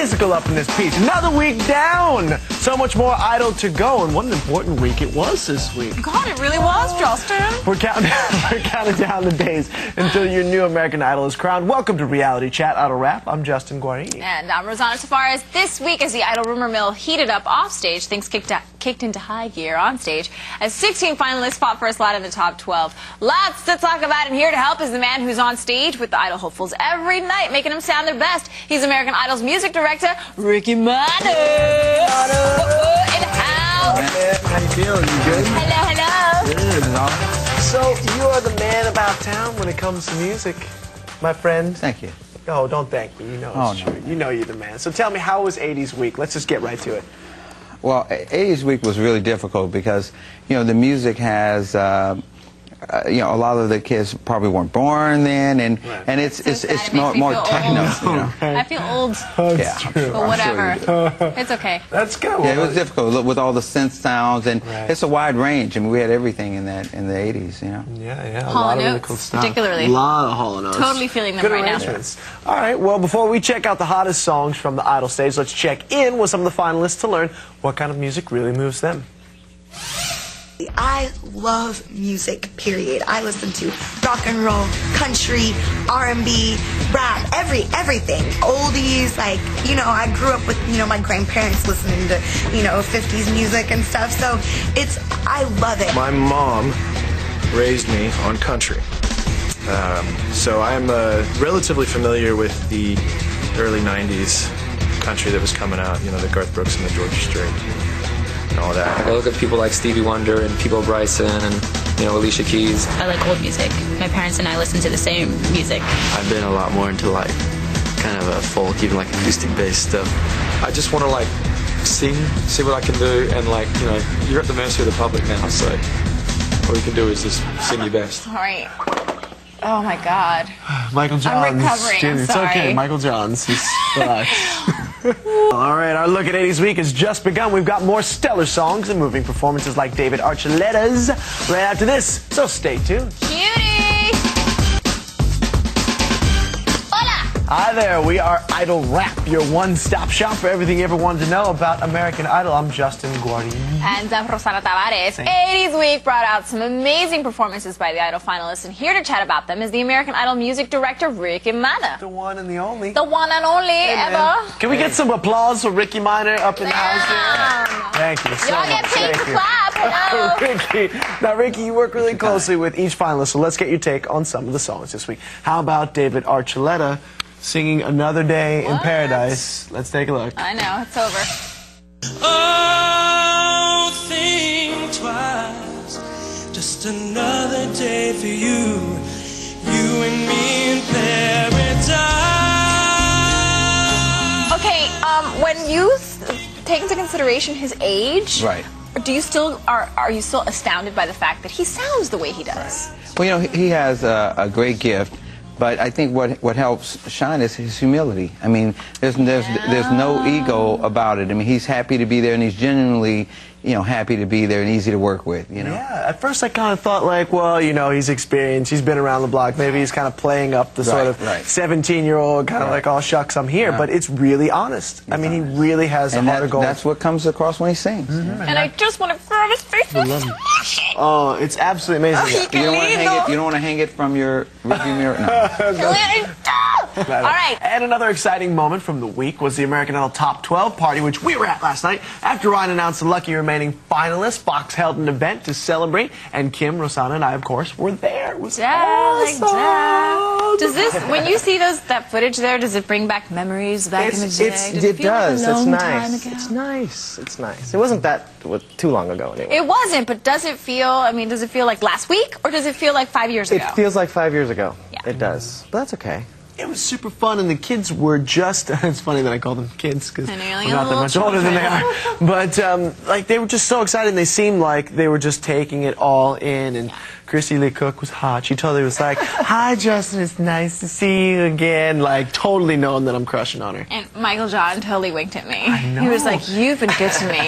physical up in this piece. Another week down. So much more Idol to go, and what an important week it was this week. God, it really was, Justin. We're counting down the days until your new American Idol is crowned. Welcome to Reality Chat Idol Wrap. I'm Justin Guarini. And I'm Rosanna Tavares. This week, as the Idol rumor mill heated up off stage, things kicked into high gear on stage as 16 finalists fought for a slot in the top 12. Lots to talk about, and here to help is the man who's on stage with the Idol hopefuls every night, making them sound their best. He's American Idol's music director, Ricky Mano. In the house. How you feeling? You good? Hello, Good. So you are the man about town when it comes to music, my friend. Thank you. Oh, don't thank me. You know it's true. You know you're the man. So tell me, how was 80s week? Let's just get right to it. Well, 80s week was really difficult because, you know, the music has, you know, a lot of the kids probably weren't born then, and it's more techno. You know? I feel old. Yeah, but whatever. Sure It's okay. That's good. Yeah, it was difficult with all the synth sounds, and it's a wide range. I mean, we had everything in the 80s, you know. Yeah. Hall a lot of Notes, really cool stuff. particularly. A lot of Hall Notes. Totally feeling them good right arrangements. Now. All right. Well, before we check out the hottest songs from the Idol stage, let's check in with some of the finalists to learn what kind of music really moves them. I love music, period. I listen to rock and roll, country, R&B, rap, everything. Oldies, like, you know, I grew up with, you know, my grandparents listening to, you know, 50s music and stuff, so I love it. My mom raised me on country, so I'm relatively familiar with the early 90s country that was coming out, you know, the Garth Brooks and the Georgia Strait. And all that. I look at people like Stevie Wonder and Peabo Bryson and, you know, Alicia Keys. I like old music. My parents and I listen to the same music. I've been a lot more into like kind of a folk, even like acoustic based stuff. I just want to like sing, see what I can do, and like, you know, you're at the mercy of the public now, so all you can do is just sing your best. All right. Oh my God. Michael Johns. I'm recovering. I'm it's sorry. Okay, Michael Johns. He's relax. All right, our look at 80s week has just begun. We've got more stellar songs and moving performances like David Archuleta's right after this, so stay tuned. Cutie! Hola! Hi there, we are Idol Wrap, your one-stop shop for everything you ever wanted to know about American Idol. I'm Justin Guarini. And I'm Rosanna Tavares. 80s week brought out some amazing performances by the Idol finalists, and here to chat about them is the American Idol music director, Ricky Mano. The one and the only. The one and only ever. Can we get some applause for Ricky Mano up in the house here? Thank you so Y'all much. get paid to Thank you. clap. Hello. Ricky. Now, Ricky, you work really closely with each finalist, so let's get your take on some of the songs this week. How about David Archuleta singing Another Day in Paradise? Let's take a look. I know, it's over. Oh, think twice, just another day for you and me in paradise. Okay, when you take into consideration his age, Right. do you still are you still astounded by the fact that he sounds the way he does? Well, you know, he has a great gift, but I think what helps shine is his humility. I mean, there's no ego about it. I mean, he's happy to be there, and he's genuinely, you know, happy to be there and easy to work with, you know? Yeah, at first I kind of thought like, well, you know, he's experienced, he's been around the block, maybe he's kind of playing up the sort of 17-year-old kind of like, oh, shucks, I'm here, but it's really honest. I mean, he really has a heart of gold. That's what comes across when he sings. And I just want to grab his face with some passion. Oh, it's absolutely amazing. You don't want to hang it from your rearview mirror? No. All right. And another exciting moment from the week was the American Idol Top 12 party, which we were at last night. After Ryan announced the lucky remaining finalists, Fox held an event to celebrate, and Kim, Rosanna, and I, of course, were there. It was awesome. Does this, when you see that footage there, does it bring back memories back in the day? It does. It's nice. It's nice. It's nice. It wasn't that too long ago anyway. It wasn't, but does it feel, I mean, does it feel like last week, or does it feel like 5 years ago? It feels like 5 years ago. Yeah. It does. But that's okay. It was super fun, and the kids were just, it's funny that I call them kids, because I know, we're like not that much older than they are. But, like, they were just so excited, and they seemed like they were just taking it all in, and Chrissy Lee Cook was hot. She totally was like, hi, Justin, it's nice to see you again, like, totally knowing that I'm crushing on her. And Michael John totally winked at me. I know. He was like, you've been good to me.